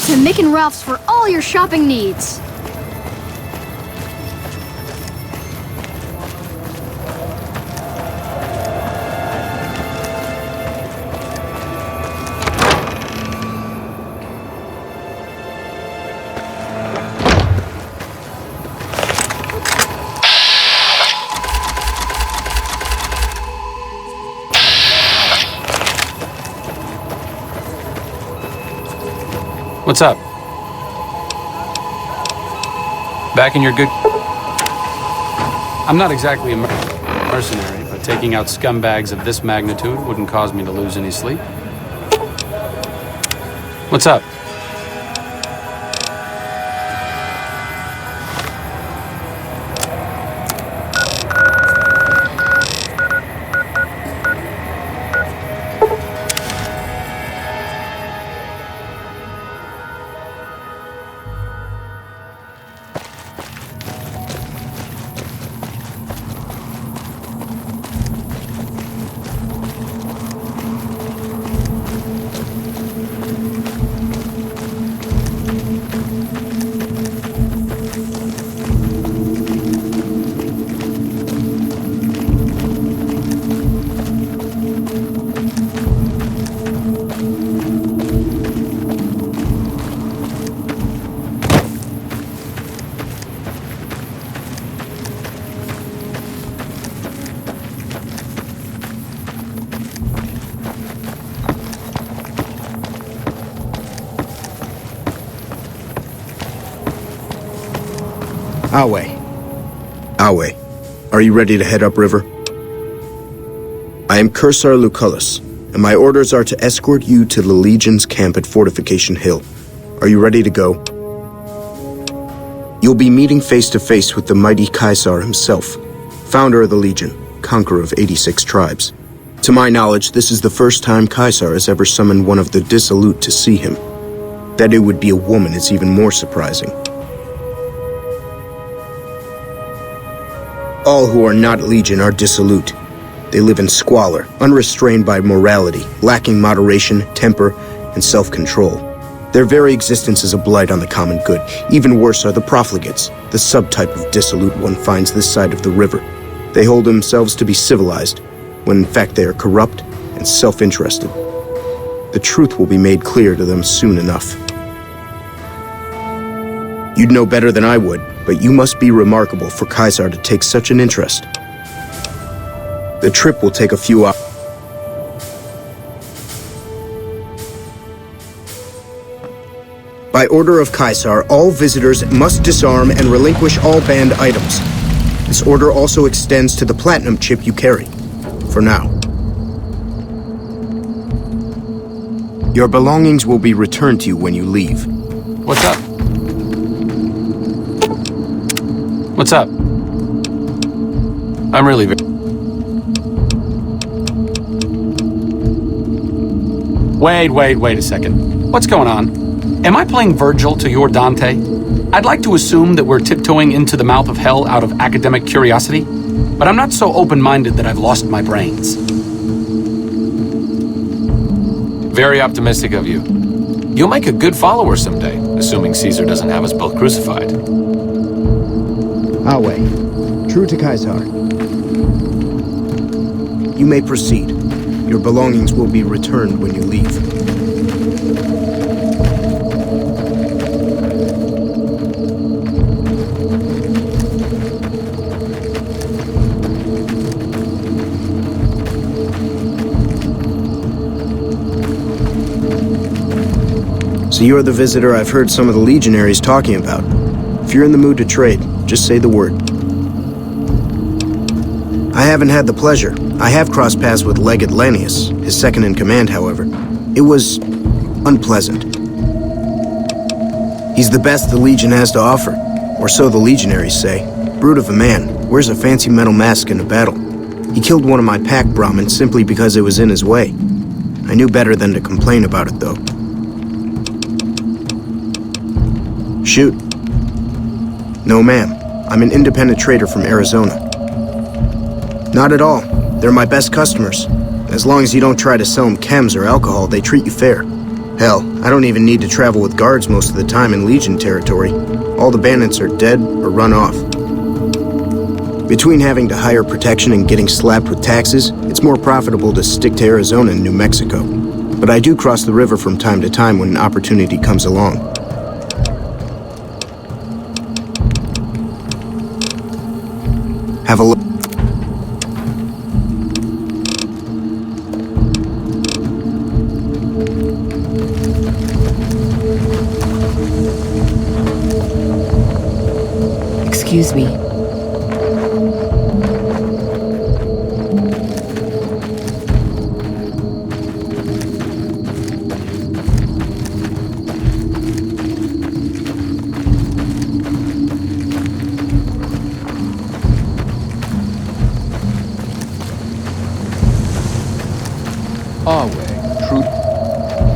to Mick and Ralph's for all your shopping needs. What's up? Back in your good... I'm not exactly a mercenary, but taking out scumbags of this magnitude wouldn't cause me to lose any sleep. What's up? Awe, are you ready to head upriver? I am Cursar Lucullus, and my orders are to escort you to the Legion's camp at Fortification Hill. Are you ready to go? You'll be meeting face to face with the mighty Caesar himself, founder of the Legion, conqueror of 86 tribes. To my knowledge, this is the first time Caesar has ever summoned one of the dissolute to see him. That it would be a woman is even more surprising. All who are not Legion are dissolute. They live in squalor, unrestrained by morality, lacking moderation, temper, and self-control. Their very existence is a blight on the common good. Even worse are the profligates, the subtype of dissolute one finds this side of the river. They hold themselves to be civilized, when in fact they are corrupt and self-interested. The truth will be made clear to them soon enough. You'd know better than I would, but you must be remarkable for Caesar to take such an interest. The trip will take a few hours. By order of Caesar, all visitors must disarm and relinquish all banned items. This order also extends to the platinum chip you carry. For now. Your belongings will be returned to you when you leave. What's up? What's up? I'm really... Wait a second. What's going on? Am I playing Virgil to your Dante? I'd like to assume that we're tiptoeing into the mouth of hell out of academic curiosity, but I'm not so open-minded that I've lost my brains. Very optimistic of you. You'll make a good follower someday, assuming Caesar doesn't have us both crucified. Awe, true to Caesar. You may proceed. Your belongings will be returned when you leave. So you're the visitor I've heard some of the legionaries talking about. If you're in the mood to trade, just say the word. I haven't had the pleasure. I have crossed paths with Legate Lanius, his second-in-command, however. It was unpleasant. He's the best the Legion has to offer, or so the legionaries say. Brute of a man, wears a fancy metal mask in a battle. He killed one of my pack Brahmins simply because it was in his way. I knew better than to complain about it, though. Shoot. No, ma'am. I'm an independent trader from Arizona. Not at all. They're my best customers. As long as you don't try to sell them chems or alcohol, they treat you fair. Hell, I don't even need to travel with guards most of the time in Legion territory. All the bandits are dead or run off. Between having to hire protection and getting slapped with taxes, it's more profitable to stick to Arizona and New Mexico. But I do cross the river from time to time when an opportunity comes along. Have a look. Excuse me.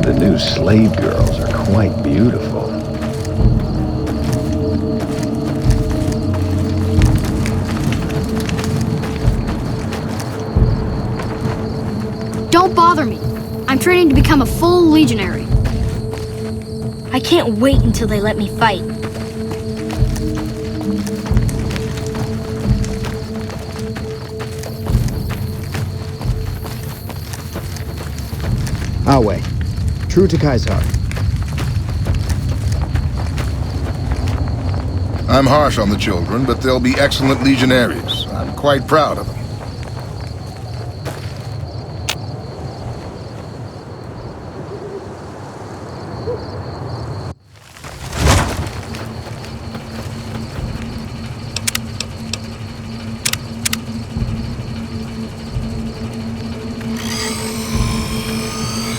The new slave girls are quite beautiful. Don't bother me. I'm training to become a full legionary. I can't wait until they let me fight. Awe. True to Kaisar. I'm harsh on the children, but they'll be excellent legionaries. I'm quite proud of them.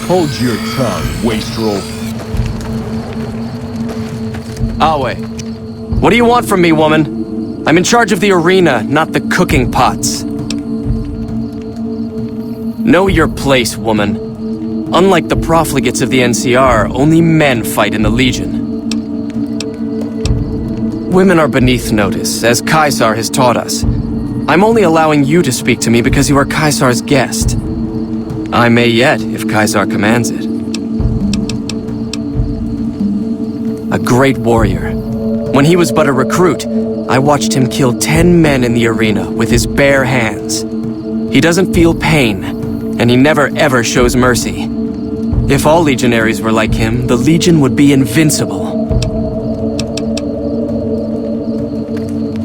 Hold your tongue, wastrel. Awe, what do you want from me, woman? I'm in charge of the arena, not the cooking pots. Know your place, woman. Unlike the profligates of the NCR, only men fight in the Legion. Women are beneath notice, as Kaisar has taught us. I'm only allowing you to speak to me because you are Kaisar's guest. I may yet, if Kaisar commands it. A great warrior. When he was but a recruit, I watched him kill 10 men in the arena with his bare hands. He doesn't feel pain, and he never ever shows mercy. If all legionaries were like him, the Legion would be invincible.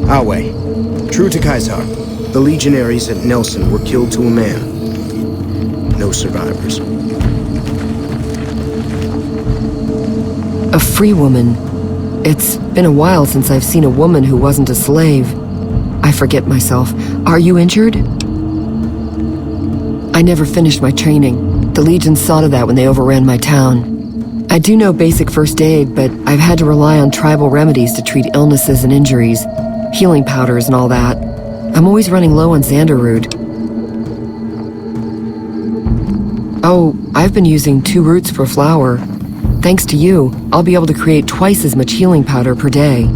Awe. True to Kaisar. The legionaries at Nelson were killed to a man. No survivors. A free woman. It's been a while since I've seen a woman who wasn't a slave. I forget myself. Are you injured? I never finished my training. The Legion saw to that when they overran my town. I do know basic first aid, but I've had to rely on tribal remedies to treat illnesses and injuries. Healing powders and all that. I'm always running low on Xanderroot. Oh, I've been using 2 roots per flower. Thanks to you, I'll be able to create twice as much healing powder per day.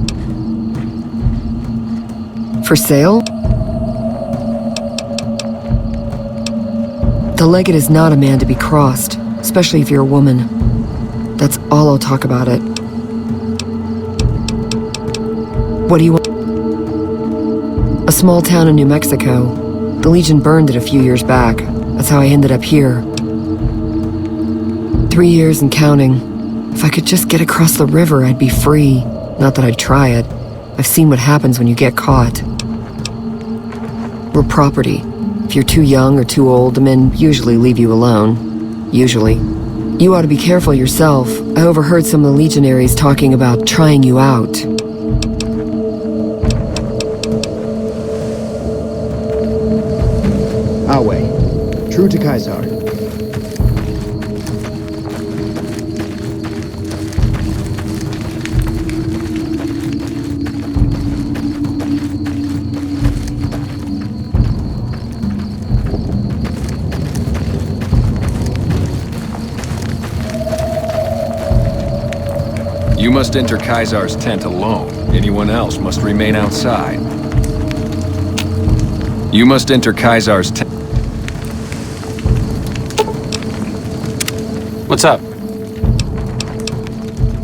For sale? The legate is not a man to be crossed, especially if you're a woman. That's all I'll talk about it. What do you want? A small town in New Mexico. The Legion burned it a few years back. That's how I ended up here. 3 years and counting. If I could just get across the river, I'd be free. Not that I'd try it. I've seen what happens when you get caught. We're property. If you're too young or too old, the men usually leave you alone. Usually. You ought to be careful yourself. I overheard some of the legionaries talking about trying you out. Awe. True to Kaisar. You must enter Kaisar's tent alone. Anyone else must remain outside. You must enter Kaisar's tent. What's up?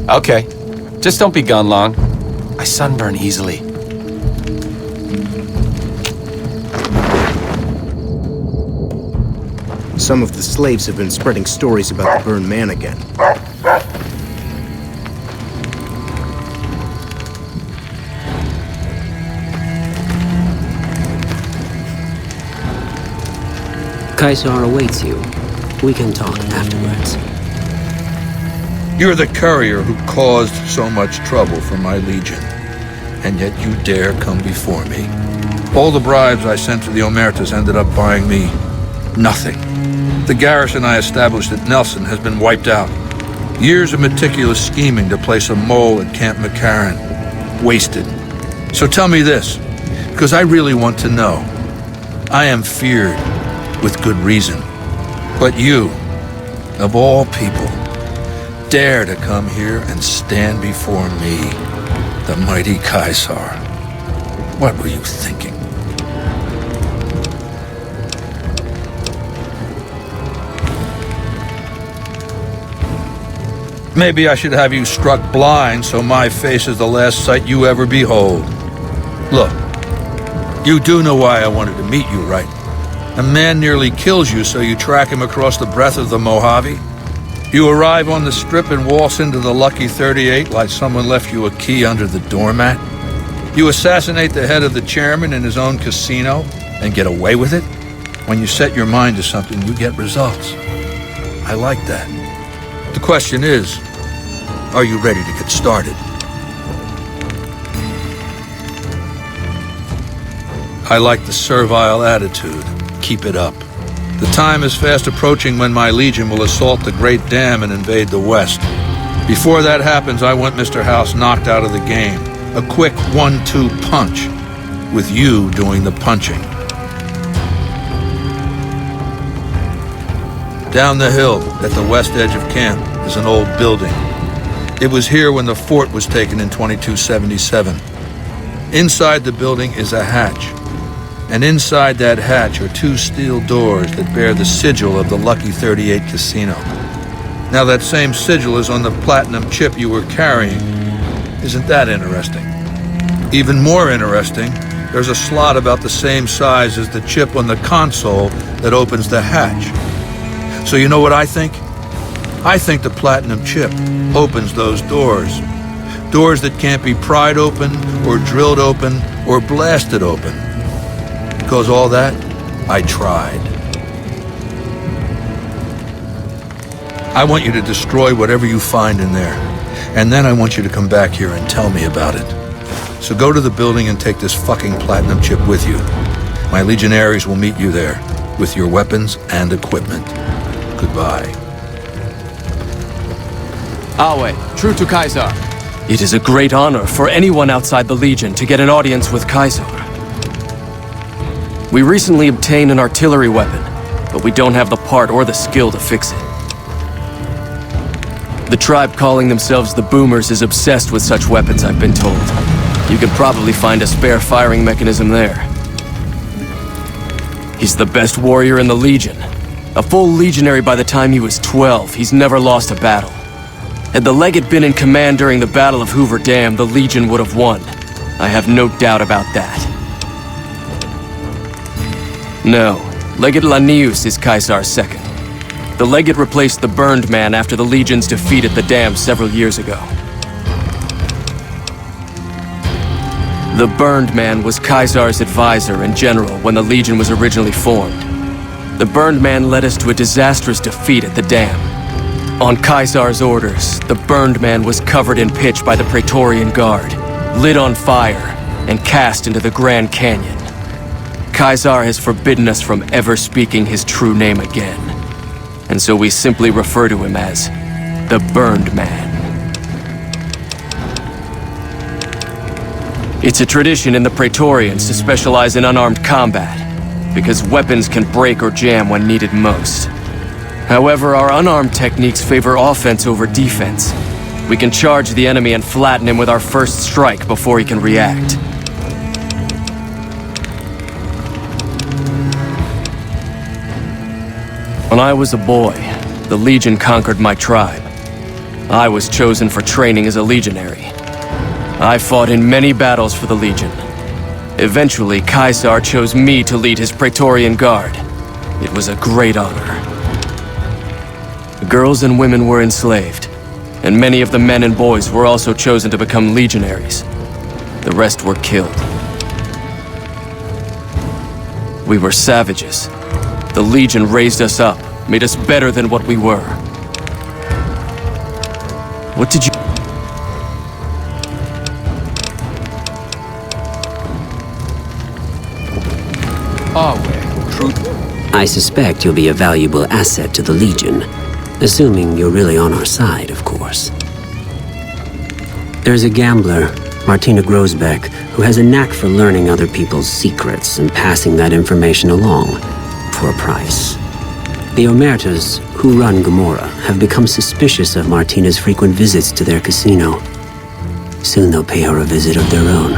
Okay. Just don't be gone long. I sunburn easily. Some of the slaves have been spreading stories about the burned man again. Kaiser awaits you. We can talk afterwards. You're the courier who caused so much trouble for my legion, and yet you dare come before me. All the bribes I sent to the Omertas ended up buying me nothing. The garrison I established at Nelson has been wiped out. Years of meticulous scheming to place a mole at Camp McCarran. Wasted. So tell me this, because I really want to know. I am feared, with good reason. But you, of all people, dare to come here and stand before me, the mighty Kaiser. What were you thinking? Maybe I should have you struck blind so my face is the last sight you ever behold. Look, you do know why I wanted to meet you, right? A man nearly kills you, so you track him across the breadth of the Mojave. You arrive on the strip and waltz into the Lucky 38 like someone left you a key under the doormat. You assassinate the head of the chairman in his own casino and get away with it. When you set your mind to something, you get results. I like that. The question is, are you ready to get started? I like the servile attitude. Keep it up. The time is fast approaching when my legion will assault the Great Dam and invade the West. Before that happens, I want Mr. House knocked out of the game. A quick 1-2 punch, with you doing the punching. Down the hill, at the west edge of camp, is an old building. It was here when the fort was taken in 2277. Inside the building is a hatch. And inside that hatch are 2 steel doors that bear the sigil of the Lucky 38 Casino. Now that same sigil is on the platinum chip you were carrying. Isn't that interesting? Even more interesting, there's a slot about the same size as the chip on the console that opens the hatch. So you know what I think? I think the platinum chip opens those doors. Doors that can't be pried open, or drilled open, or blasted open. Because all that, I tried. I want you to destroy whatever you find in there. And then I want you to come back here and tell me about it. So go to the building and take this fucking platinum chip with you. My legionaries will meet you there, with your weapons and equipment. Goodbye. Awe, true to Kaiser. It is a great honor for anyone outside the Legion to get an audience with Kaiser. We recently obtained an artillery weapon, but we don't have the part or the skill to fix it. The tribe calling themselves the Boomers is obsessed with such weapons, I've been told. You can probably find a spare firing mechanism there. He's the best warrior in the Legion. A full legionary by the time he was 12, he's never lost a battle. Had the Legate been in command during the Battle of Hoover Dam, the Legion would have won. I have no doubt about that. No, Legate Lanius is Kaiser's second. The Legate replaced the Burned Man after the Legion's defeat at the dam several years ago. The Burned Man was Kaiser's advisor and general when the Legion was originally formed. The Burned Man led us to a disastrous defeat at the dam. On Kaiser's orders, the Burned Man was covered in pitch by the Praetorian Guard, lit on fire, and cast into the Grand Canyon. Kaiser has forbidden us from ever speaking his true name again. And so we simply refer to him as the Burned Man. It's a tradition in the Praetorians to specialize in unarmed combat, because weapons can break or jam when needed most. However, our unarmed techniques favor offense over defense. We can charge the enemy and flatten him with our first strike before he can react. When I was a boy, the Legion conquered my tribe. I was chosen for training as a legionary. I fought in many battles for the Legion. Eventually, Caesar chose me to lead his Praetorian Guard. It was a great honor. Girls and women were enslaved, and many of the men and boys were also chosen to become legionaries. The rest were killed. We were savages. The Legion raised us up, made us better than what we were. What did you... I suspect you'll be a valuable asset to the Legion, assuming you're really on our side, of course. There's a gambler, Martina Grosbeck, who has a knack for learning other people's secrets and passing that information along for a price. The Omertas, who run Gomorrah, have become suspicious of Martina's frequent visits to their casino. Soon they'll pay her a visit of their own.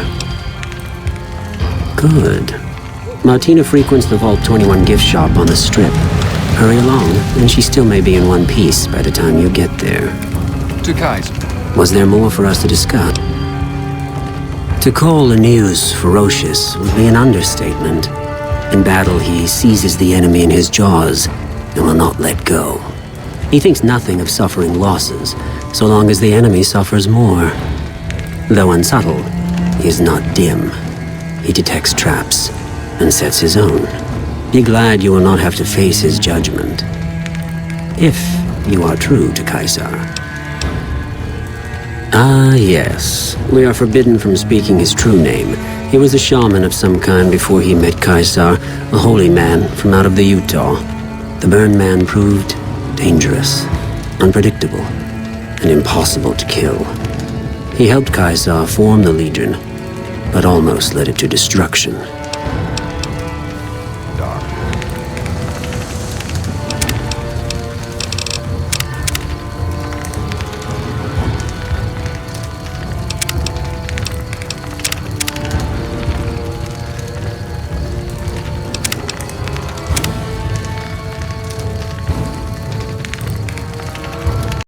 Good. Martina frequents the Vault 21 gift shop on the Strip. Hurry along, and she still may be in one piece by the time you get there. To Kaiser. Was there more for us to discuss? To call Aneus ferocious would be an understatement. In battle, he seizes the enemy in his jaws and will not let go. He thinks nothing of suffering losses, so long as the enemy suffers more. Though unsubtle, he is not dim. He detects traps and sets his own. Be glad you will not have to face his judgment. If you are true to Caesar. Ah, yes. We are forbidden from speaking his true name. He was a shaman of some kind before he met Caesar, a holy man from out of the Utah. The Burn Man proved dangerous, unpredictable, and impossible to kill. He helped Caesar form the Legion, but almost led it to destruction.